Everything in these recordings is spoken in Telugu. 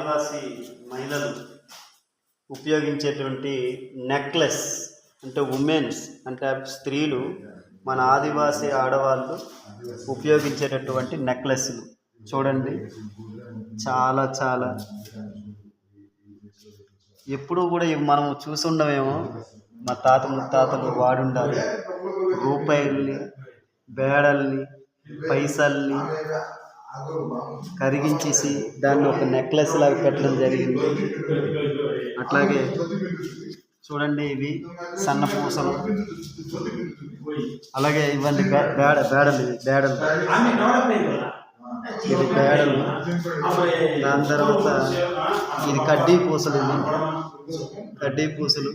ఆదివాసీ మహిళలు ఉపయోగించేటువంటి నెక్లెస్ అంటే ఉమెన్స్ అంటే స్త్రీలు మన ఆదివాసీ ఆడవాళ్ళు ఉపయోగించేటటువంటి నెక్లెస్లు చూడండి. చాలా చాలా ఎప్పుడూ కూడా మనం చూసుండమేమో, మా తాత ముత్తాతలు వాడుండాలి. రూపాయల్ని, బేడల్ని, పైసల్ని కరిగించేసి దాన్ని ఒక నెక్లెస్ లాగా పెట్టడం జరిగింది. అట్లాగే చూడండి, ఇవి సన్న పూసలు, అలాగే ఇవన్నీ బేడలు ఇది బేడలు. దాని తర్వాత ఇది కడ్డీ పూసలు,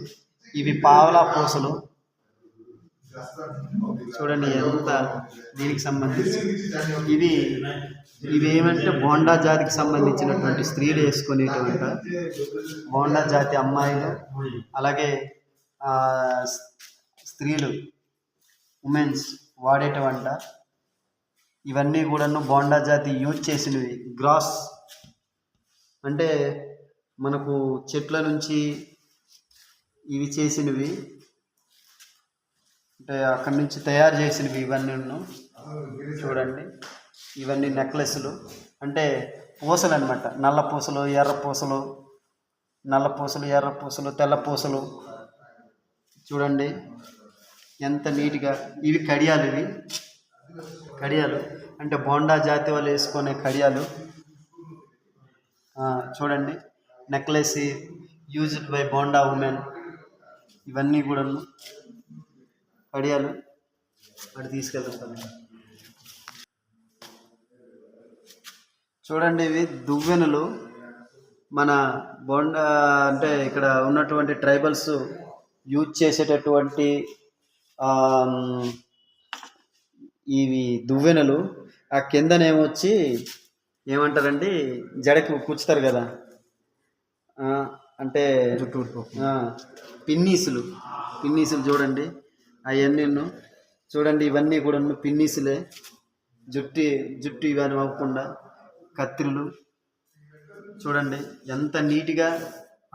ఇవి పావలా పూసలు. చూడండి ఎంత దీనికి సంబంధించి ఇవి ఏమంటే బోండా జాతికి సంబంధించినటువంటి స్త్రీలు వేసుకునేటువంటి బోండా జాతి అమ్మాయిలు, అలాగే స్త్రీలు ఉమెన్స్ వాడేటవంట. ఇవన్నీ కూడాను బోండా జాతి యూజ్ చేసినవి. గ్రాస్ అంటే మనకు చెట్ల నుంచి ఇవి చేసినవి, అంటే అక్కడి నుంచి తయారు చేసినవి ఇవన్నీ. చూడండి, ఇవన్నీ నెక్లెస్లు అంటే పూసలు అనమాట. నల్ల పూసలు, ఎర్ర పూసలు, తెల్ల పూసలు. చూడండి ఎంత నీట్గా. ఇవి కడియాలు అంటే బోండా జాతి వాళ్ళు వేసుకునే కడియాలు. చూడండి, necklace used by bonda women. ఇవన్నీ కూడా కడియాలు. అటు తీసుకెళ్తాను. చూడండి, ఇవి దువ్వెనలు. మన బోండా అంటే ఇక్కడ ఉన్నటువంటి ట్రైబల్స్ యూజ్ చేసేటటువంటి ఇవి దువ్వెనలు. ఆ కిందనేమొచ్చి ఏమంటారండి, జడకి కూర్చుతారు కదా, అంటే పిన్నీసులు. చూడండి అవన్నీ. చూడండి, ఇవన్నీ కూడా పిన్నీసులే. జుట్టు ఇవన్నీ అవ్వకుండా కత్తిరులు. చూడండి ఎంత నీట్గా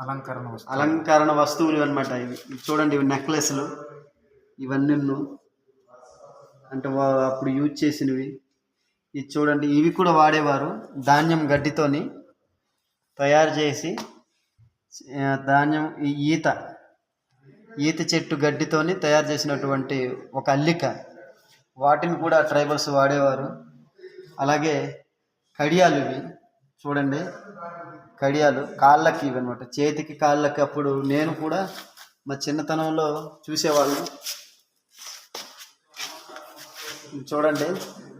అలంకరణ వస్తువులు అనమాట ఇవి. చూడండి, ఇవి నెక్లెస్లు. ఇవన్నీ అంటే అప్పుడు యూజ్ చేసినవి. ఇది చూడండి, ఇవి కూడా వాడేవారు. ధాన్యం గడ్డితోని తయారు చేసి, ధాన్యం ఈత చెట్టు గడ్డితోని తయారు చేసినటువంటి ఒక అల్లిక, వాటిని కూడా ట్రైబల్స్ వాడేవారు. అలాగే కడియాలు. ఇవి చూడండి, కడియాలు కాళ్ళకి ఇవి అనమాట, చేతికి కాళ్ళకి. అప్పుడు నేను కూడా మా చిన్నతనంలో చూసేవాళ్ళు. చూడండి,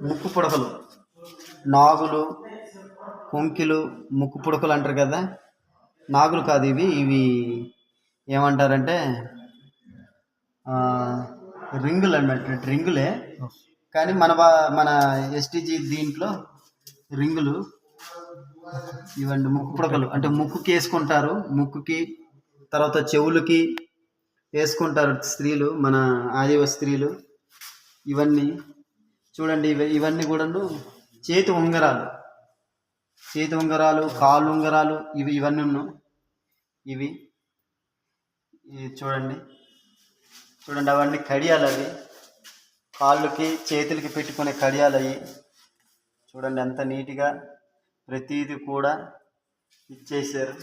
ముక్కు పుడకలు, నాగులు, కొంకిలు, ముక్కు పుడకలు అంటారు కదా. నాగులు కాదు ఇవి ఏమంటారంటే రింగులు అన్నమాట. రింగులే కానీ మన ఎస్టీజీ దీంట్లో రింగులు. ఇవండి ముక్కు పుడకలు అంటే ముక్కుకి వేసుకుంటారు. ముక్కుకి, తర్వాత చెవులకి వేసుకుంటారు స్త్రీలు, మన ఆదివాసీ స్త్రీలు. ఇవన్నీ చూడండి, ఇవన్నీ కూడా చేతి ఉంగరాలు, కాళ్ళు ఉంగరాలు. ఇవన్నీ ఇవి చూడండి. అవన్నీ కడియాలు. అవి కాళ్ళకి చేతులకి పెట్టుకునే కడియాలు అవి. చూడండి ఎంత నీట్గా ప్రతిదీ కూడా ఇచ్చేసారు.